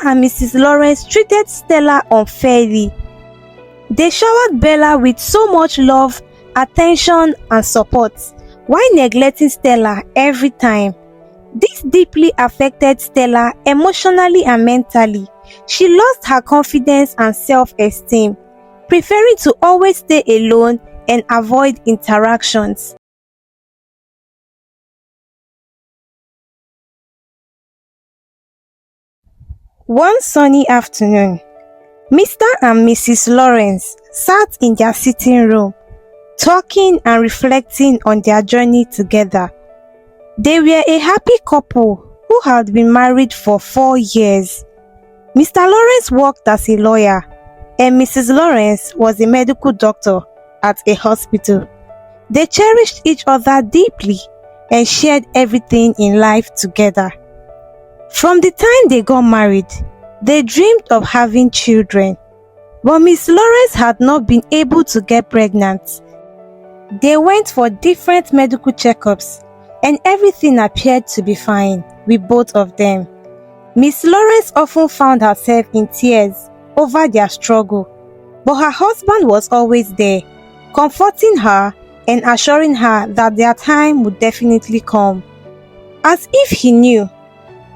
and Mrs. Lawrence treated Stella unfairly. They showered Bella with so much love, attention, and support, while neglecting Stella every time. This deeply affected Stella emotionally and mentally. She lost her confidence and self-esteem, preferring to always stay alone and avoid interactions. One sunny afternoon, Mr. and Mrs. Lawrence sat in their sitting room, talking and reflecting on their journey together. They were a happy couple who had been married for 4 years. Mr. Lawrence worked as a lawyer, and Mrs. Lawrence was a medical doctor at a hospital. They cherished each other deeply and shared everything in life together. From the time they got married, they dreamed of having children, but Miss Lawrence had not been able to get pregnant. They went for different medical checkups, and everything appeared to be fine with both of them. Miss Lawrence often found herself in tears over their struggle, but her husband was always there, comforting her and assuring her that their time would definitely come. As if he knew,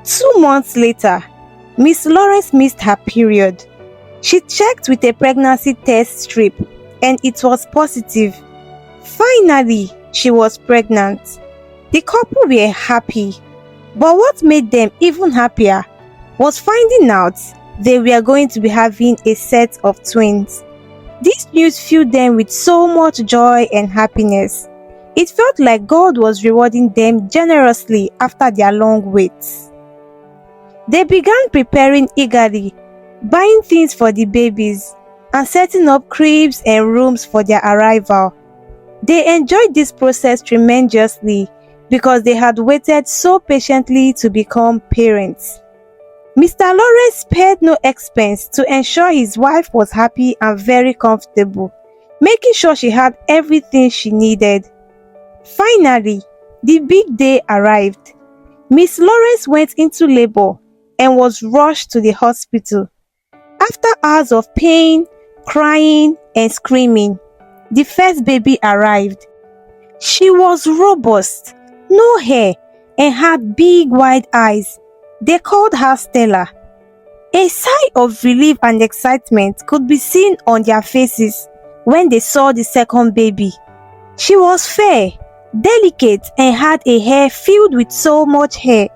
2 months later, Miss Lawrence missed her period. She checked with a pregnancy test strip and it was positive. Finally, she was pregnant. The couple were happy, but what made them even happier was finding out they were going to be having a set of twins. This news filled them with so much joy and happiness. It felt like God was rewarding them generously after their long waits. They began preparing eagerly, buying things for the babies, and setting up cribs and rooms for their arrival. They enjoyed this process tremendously because they had waited so patiently to become parents. Mr. Lawrence spared no expense to ensure his wife was happy and very comfortable, making sure she had everything she needed. Finally, the big day arrived. Miss Lawrence went into labor and was rushed to the hospital. After hours of pain, crying, and screaming, the first baby arrived. She was robust, no hair, and had big wide eyes. They called her Stella. A sigh of relief and excitement could be seen on their faces when they saw the second baby. She was fair, delicate, and had a hair filled with so much hair.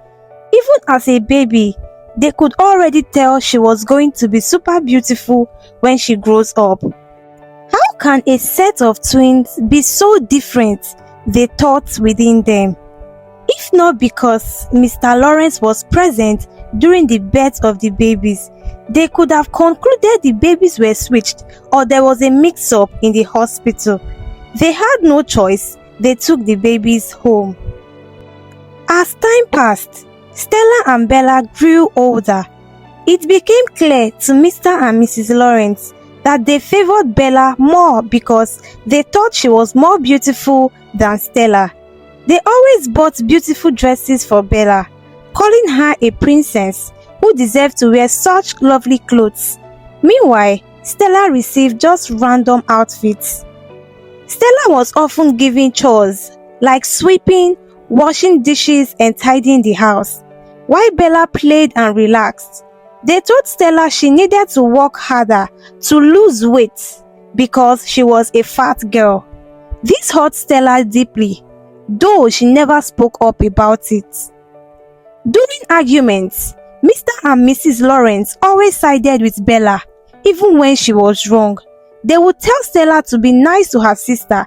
Even as a baby, they could already tell she was going to be super beautiful when she grows up. How can a set of twins be so different? They thought within them. If not because Mr. Lawrence was present during the birth of the babies, they could have concluded the babies were switched or there was a mix-up in the hospital. They had no choice. They took the babies home. As time passed, Stella and Bella grew older. It became clear to Mr. and Mrs. Lawrence that they favored Bella more because they thought she was more beautiful than Stella. They always bought beautiful dresses for Bella, calling her a princess who deserved to wear such lovely clothes. Meanwhile, Stella received just random outfits. Stella was often given chores like sweeping, washing dishes, and tidying the house, while Bella played and relaxed. They told Stella she needed to work harder to lose weight because she was a fat girl. This hurt Stella deeply, though she never spoke up about it. During arguments, Mr. and Mrs. Lawrence always sided with Bella, even when she was wrong. They would tell Stella to be nice to her sister,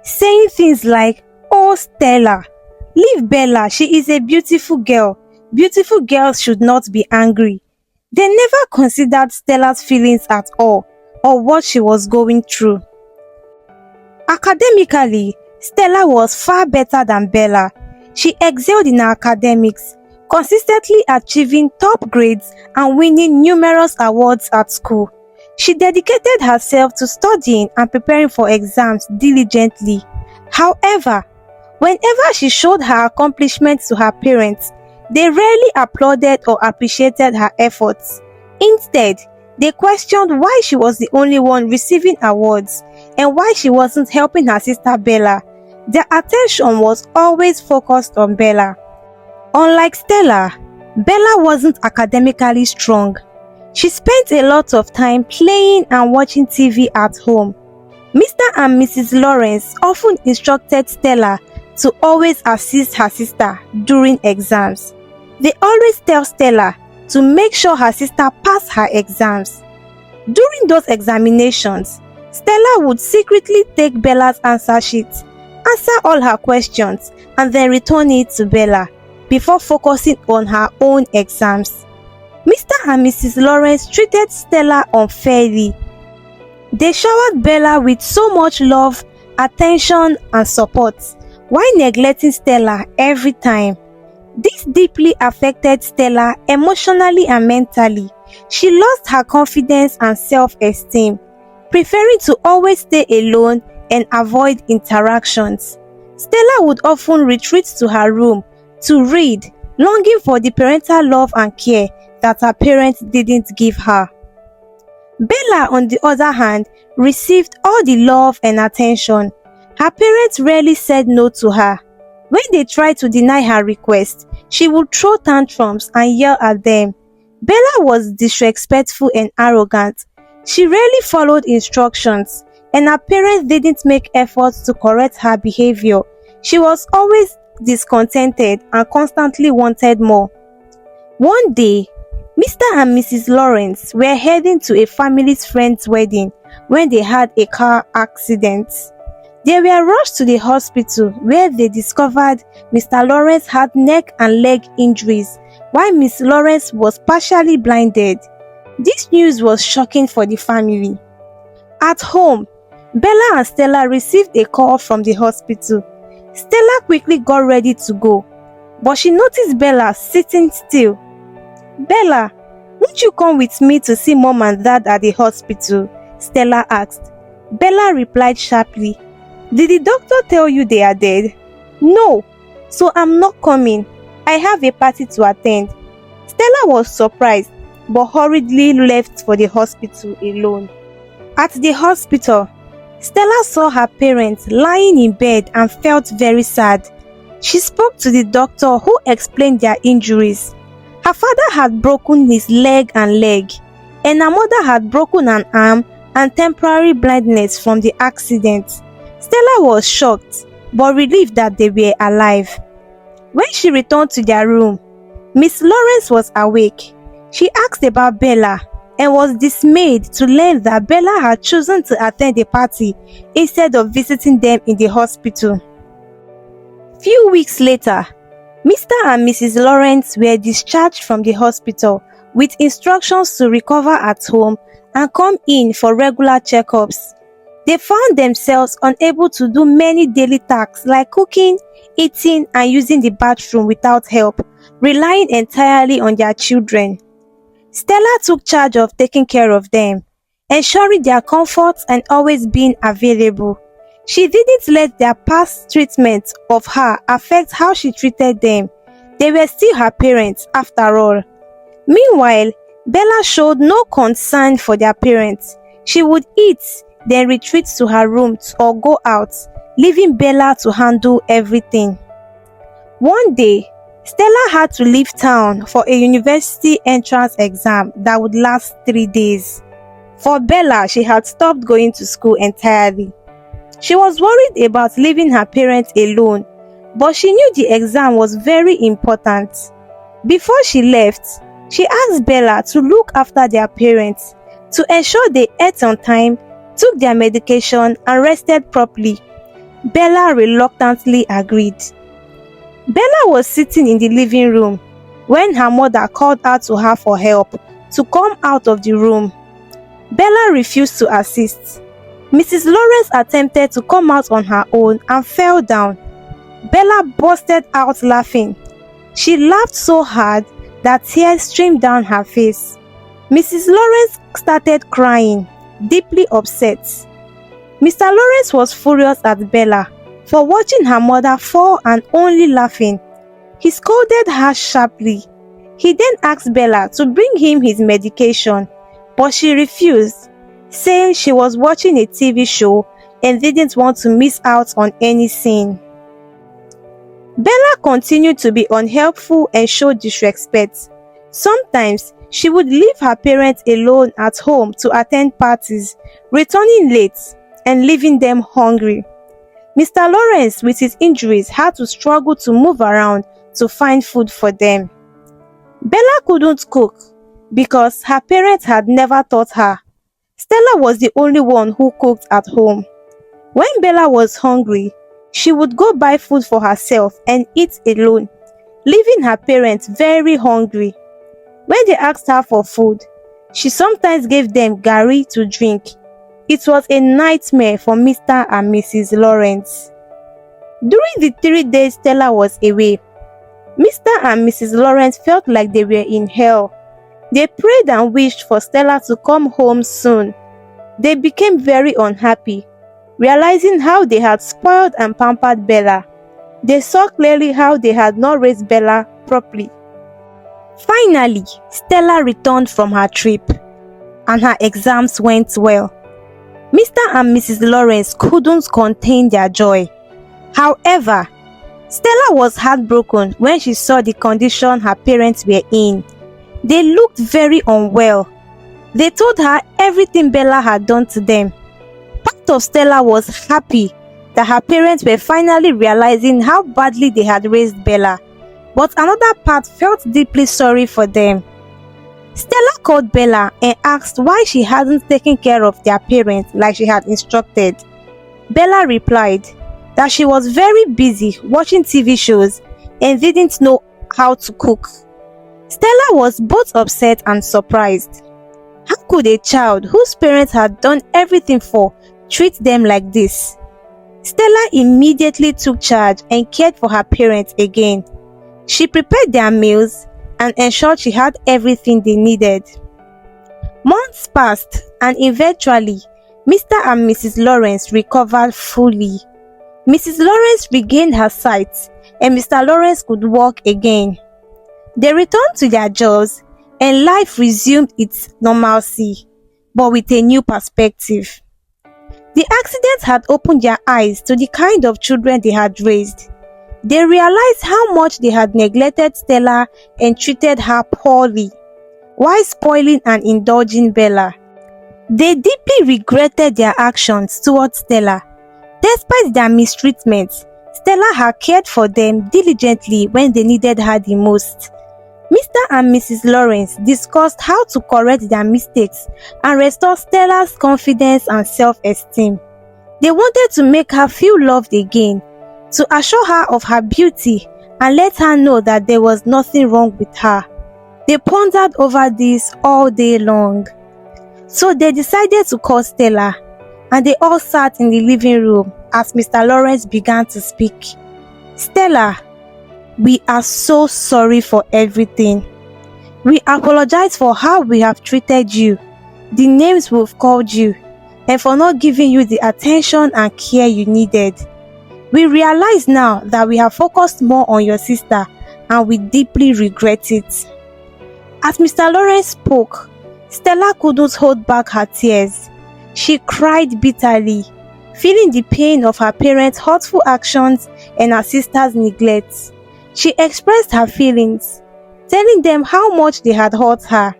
saying things like, "Oh Stella, leave Bella, she is a beautiful girl. Beautiful girls should not be angry." They never considered Stella's feelings at all, or what she was going through. Academically, Stella was far better than Bella. She excelled in her academics, consistently achieving top grades and winning numerous awards at school. She dedicated herself to studying and preparing for exams diligently. However, whenever she showed her accomplishments to her parents, They rarely applauded or appreciated her efforts. Instead, they questioned why she was the only one receiving awards and why she wasn't helping her sister Bella. Their attention was always focused on Bella. Unlike Stella, Bella wasn't academically strong. She spent a lot of time playing and watching TV at home. Mr. and Mrs. Lawrence often instructed Stella to always assist her sister during exams. They always tell Stella to make sure her sister passed her exams. During those examinations, Stella would secretly take Bella's answer sheet, answer all her questions, and then return it to Bella before focusing on her own exams. Mr. and Mrs. Lawrence treated Stella unfairly. They showered Bella with so much love, attention, and support, while neglecting Stella every time. This deeply affected Stella emotionally and mentally. She lost her confidence and self-esteem, preferring to always stay alone and avoid interactions. Stella would often retreat to her room to read, longing for the parental love and care that her parents didn't give her. Bella, on the other hand, received all the love and attention. Her parents rarely said no to her. When they tried to deny her request, she would throw tantrums and yell at them. Bella was disrespectful and arrogant. She rarely followed instructions, and her parents didn't make efforts to correct her behavior. She was always discontented and constantly wanted more. One day, Mr. and Mrs. Lawrence were heading to a family friend's wedding when they had a car accident. They were rushed to the hospital where they discovered Mr. Lawrence had neck and leg injuries while Miss Lawrence was partially blinded. This news was shocking for the family. At home, Bella and Stella received a call from the hospital. Stella quickly got ready to go, but she noticed Bella sitting still. "Bella, won't you come with me to see Mom and Dad at the hospital?" Stella asked. Bella replied sharply, "Did the doctor tell you they are dead?" "No, so I'm not coming. I have a party to attend." Stella was surprised, but hurriedly left for the hospital alone. At the hospital, Stella saw her parents lying in bed and felt very sad. She spoke to the doctor, who explained their injuries. Her father had broken his leg, and her mother had broken an arm and temporary blindness from the accident. Stella was shocked, but relieved that they were alive. When she returned to their room, Miss Lawrence was awake. She asked about Bella and was dismayed to learn that Bella had chosen to attend the party instead of visiting them in the hospital. Few weeks later, Mr. and Mrs. Lawrence were discharged from the hospital with instructions to recover at home and come in for regular checkups. They found themselves unable to do many daily tasks like cooking, eating, and using the bathroom without help, relying entirely on their children. Stella took charge of taking care of them, ensuring their comfort and always being available. She didn't let their past treatment of her affect how she treated them. They were still her parents after all. Meanwhile, Bella showed no concern for their parents. She would eat, then retreat to her room or go out, leaving Bella to handle everything. One day, Stella had to leave town for a university entrance exam that would last 3 days. For Bella, she had stopped going to school entirely. She was worried about leaving her parents alone, but she knew the exam was very important. Before she left, she asked Bella to look after their parents, to ensure they ate on time, took their medication, and rested properly. Bella reluctantly agreed. Bella was sitting in the living room when her mother called out to her for help to come out of the room. Bella refused to assist. Mrs. Lawrence attempted to come out on her own and fell down. Bella busted out laughing. She laughed so hard that tears streamed down her face. Mrs. Lawrence started crying, deeply upset. Mr. Lawrence was furious at Bella for watching her mother fall and only laughing. He scolded her sharply. He then asked Bella to bring him his medication, but she refused, saying she was watching a TV show and didn't want to miss out on any scene. Bella continued to be unhelpful and show disrespect. Sometimes, she would leave her parents alone at home to attend parties, returning late and leaving them hungry. Mr. Lawrence, with his injuries, had to struggle to move around to find food for them. Bella couldn't cook because her parents had never taught her. Stella was the only one who cooked at home. When Bella was hungry, she would go buy food for herself and eat alone, leaving her parents very hungry. When they asked her for food, she sometimes gave them garri to drink. It was a nightmare for Mr. and Mrs. Lawrence. During the 3 days Stella was away, Mr. and Mrs. Lawrence felt like they were in hell. They prayed and wished for Stella to come home soon. They became very unhappy, realizing how they had spoiled and pampered Bella. They saw clearly how they had not raised Bella properly. Finally, Stella returned from her trip, and her exams went well. Mr. and Mrs. Lawrence couldn't contain their joy. However, Stella was heartbroken when she saw the condition her parents were in. They looked very unwell. They told her everything Bella had done to them. Part of Stella was happy that her parents were finally realizing how badly they had raised Bella, but another part felt deeply sorry for them. Stella called Bella and asked why she hadn't taken care of their parents like she had instructed. Bella replied that she was very busy watching TV shows and didn't know how to cook. Stella was both upset and surprised. How could a child whose parents had done everything for treat them like this? Stella immediately took charge and cared for her parents again. She prepared their meals and ensured she had everything they needed. Months passed and eventually, Mr. and Mrs. Lawrence recovered fully. Mrs. Lawrence regained her sight and Mr. Lawrence could walk again. They returned to their jobs and life resumed its normalcy, but with a new perspective. The accident had opened their eyes to the kind of children they had raised. They realized how much they had neglected Stella and treated her poorly, while spoiling and indulging Bella. They deeply regretted their actions towards Stella. Despite their mistreatment, Stella had cared for them diligently when they needed her the most. Mr. and Mrs. Lawrence discussed how to correct their mistakes and restore Stella's confidence and self-esteem. They wanted to make her feel loved again, to assure her of her beauty and let her know that there was nothing wrong with her. They pondered over this all day long. So they decided to call Stella, and they all sat in the living room as Mr. Lawrence began to speak. Stella, we are so sorry for everything. We apologize for how we have treated you, the names we've called you, and for not giving you the attention and care you needed. We realize now that we have focused more on your sister and we deeply regret it. As Mr. Lawrence spoke, Stella couldn't hold back her tears. She cried bitterly, feeling the pain of her parents' hurtful actions and her sister's neglect. She expressed her feelings, telling them how much they had hurt her.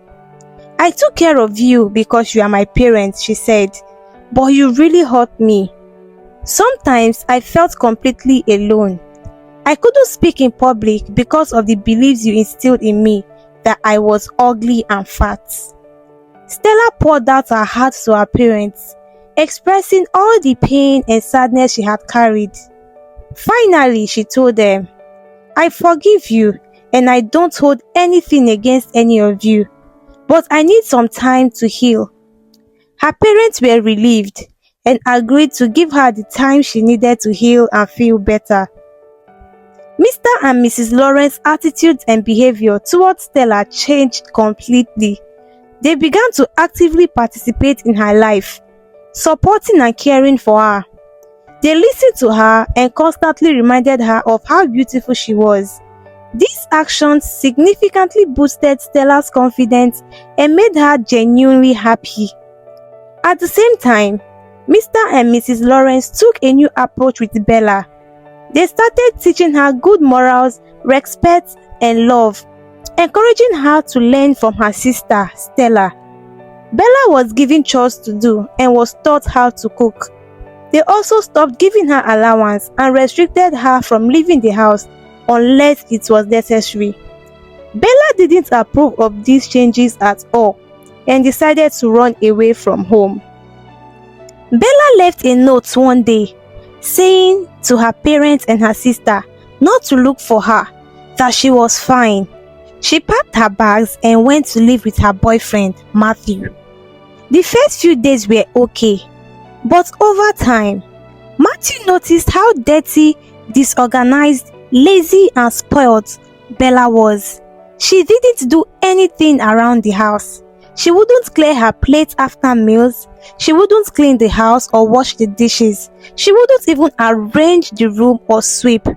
I took care of you because you are my parents, she said, but you really hurt me. Sometimes I felt completely alone. I couldn't speak in public because of the beliefs you instilled in me that I was ugly and fat. Stella poured out her heart to her parents, expressing all the pain and sadness she had carried. Finally, she told them, I forgive you and I don't hold anything against any of you, but I need some time to heal. Her parents were relieved and agreed to give her the time she needed to heal and feel better. Mr. and Mrs. Lawrence's attitudes and behavior towards Stella changed completely. They began to actively participate in her life, supporting and caring for her. They listened to her and constantly reminded her of how beautiful she was. These actions significantly boosted Stella's confidence and made her genuinely happy. At the same time, Mr. and Mrs. Lawrence took a new approach with Bella. They started teaching her good morals, respect, and love, encouraging her to learn from her sister, Stella. Bella was given chores to do and was taught how to cook. They also stopped giving her allowance and restricted her from leaving the house unless it was necessary. Bella didn't approve of these changes at all and decided to run away from home. Bella left a note one day saying to her parents and her sister not to look for her, that she was fine. She packed her bags and went to live with her boyfriend, Matthew. The first few days were okay, but over time, Matthew noticed how dirty, disorganized, lazy, and spoiled Bella was. She didn't do anything around the house. She wouldn't clear her plate after meals. She wouldn't clean the house or wash the dishes. She wouldn't even arrange the room or sweep.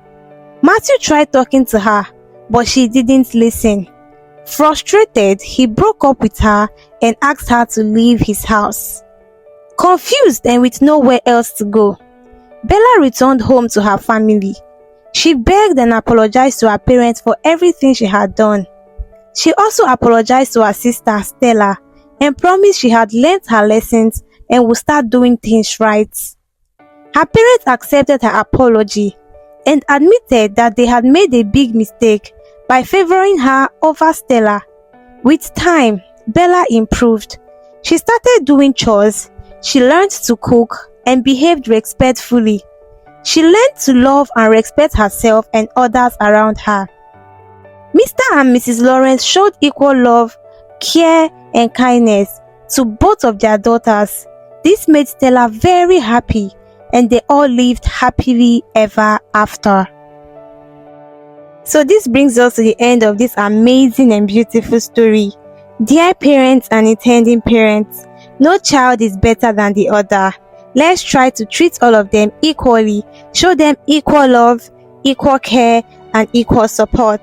Matthew tried talking to her, but she didn't listen. Frustrated, he broke up with her and asked her to leave his house. Confused and with nowhere else to go, Bella returned home to her family. She begged and apologized to her parents for everything she had done. She also apologized to her sister Stella and promised she had learned her lessons and would start doing things right. Her parents accepted her apology and admitted that they had made a big mistake by favoring her over Stella. With time, Bella improved. She started doing chores, she learned to cook, and behaved respectfully. She learned to love and respect herself and others around her. Mr. and Mrs. Lawrence showed equal love, care, and kindness to both of their daughters. This made Stella very happy, and they all lived happily ever after. So this brings us to the end of this amazing and beautiful story. Dear parents and intending parents, no child is better than the other. Let's try to treat all of them equally, show them equal love, equal care, and equal support.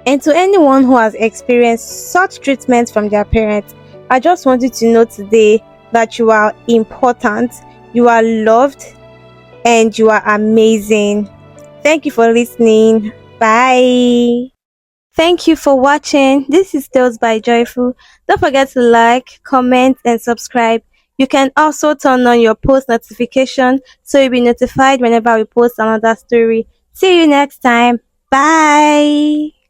And to anyone who has experienced such treatment from their parents, I just want you to know today that you are important, you are loved, and you are amazing. Thank you for listening. Bye. Thank you for watching. This is Tales by Joyful. Don't forget to like, comment, and subscribe. You can also turn on your post notification so you'll be notified whenever we post another story. See you next time. Bye.